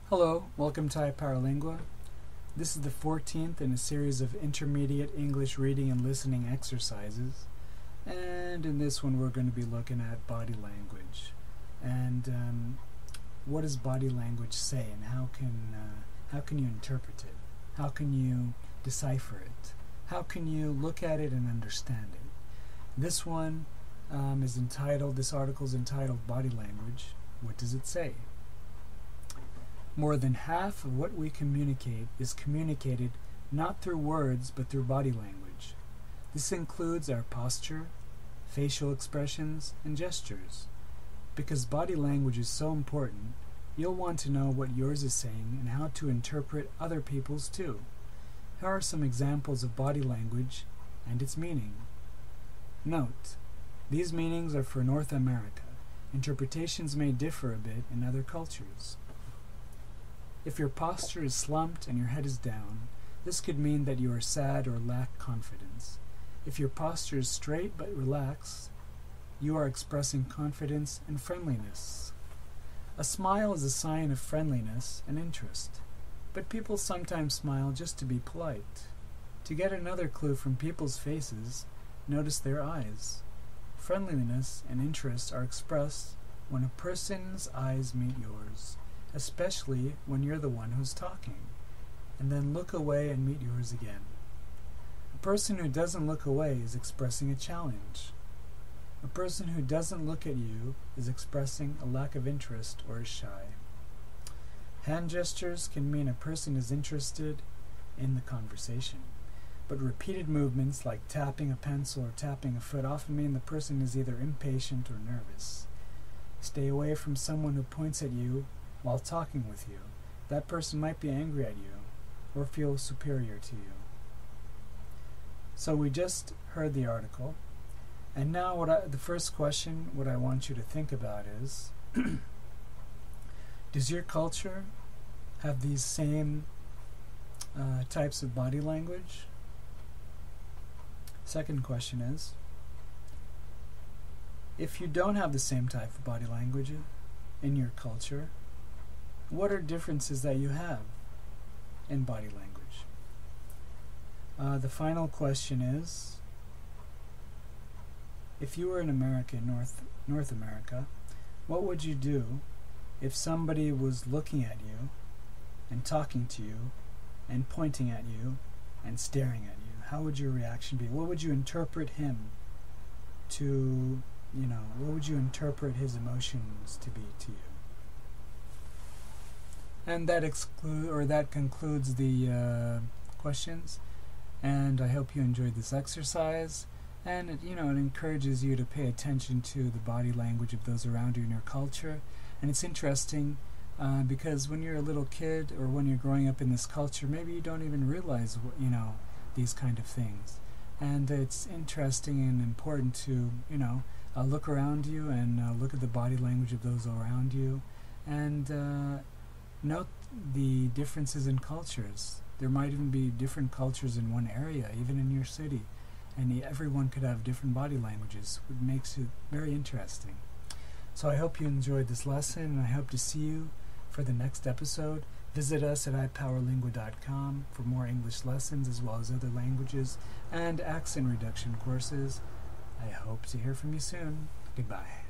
Hello, welcome to iPowerlingua. This is the 14th in a series of intermediate English reading and listening exercises. And in this one we're going to be looking at body language. And what does body language say, and how can you interpret it? How can you decipher it? How can you look at it and understand it? This one this article is entitled Body Language. What does it say? More than half of what we communicate is communicated not through words but through body language. This includes our posture, facial expressions, and gestures. Because body language is so important, you'll want to know what yours is saying and how to interpret other people's too. Here are some examples of body language and its meaning. Note, these meanings are for North America. Interpretations may differ a bit in other cultures. If your posture is slumped and your head is down, this could mean that you are sad or lack confidence. If your posture is straight but relaxed, you are expressing confidence and friendliness. A smile is a sign of friendliness and interest, but people sometimes smile just to be polite. To get another clue from people's faces, notice their eyes. Friendliness and interest are expressed when a person's eyes meet yours, especially when you're the one who's talking, and then look away and meet yours again. A person who doesn't look away is expressing a challenge. A person who doesn't look at you is expressing a lack of interest or is shy. Hand gestures can mean a person is interested in the conversation, but repeated movements like tapping a pencil or tapping a foot often mean the person is either impatient or nervous. Stay away from someone who points at you while talking with you. That person might be angry at you or feel superior to you. So we just heard the article, and now the first question what I want you to think about is does your culture have these same types of body language? Second question is, if you don't have the same type of body language in your culture, what are differences that you have in body language? The final question is, if you were in America, North America, what would you do if somebody was looking at you and talking to you and pointing at you and staring at you? How would your reaction be? What would you interpret him to, what would you interpret his emotions to be to you? And that concludes the questions. And I hope you enjoyed this exercise. And it encourages you to pay attention to the body language of those around you in your culture. And it's interesting because when you're a little kid or when you're growing up in this culture, maybe you don't even realize these kind of things. And it's interesting and important to look around you and look at the body language of those around you, and note the differences in cultures. There might even be different cultures in one area, even in your city, and everyone could have different body languages, which makes it very interesting. So I hope you enjoyed this lesson, and I hope to see you for the next episode. Visit us at iPowerlingua.com for more English lessons as well as other languages and accent reduction courses. I hope to hear from you soon. Goodbye.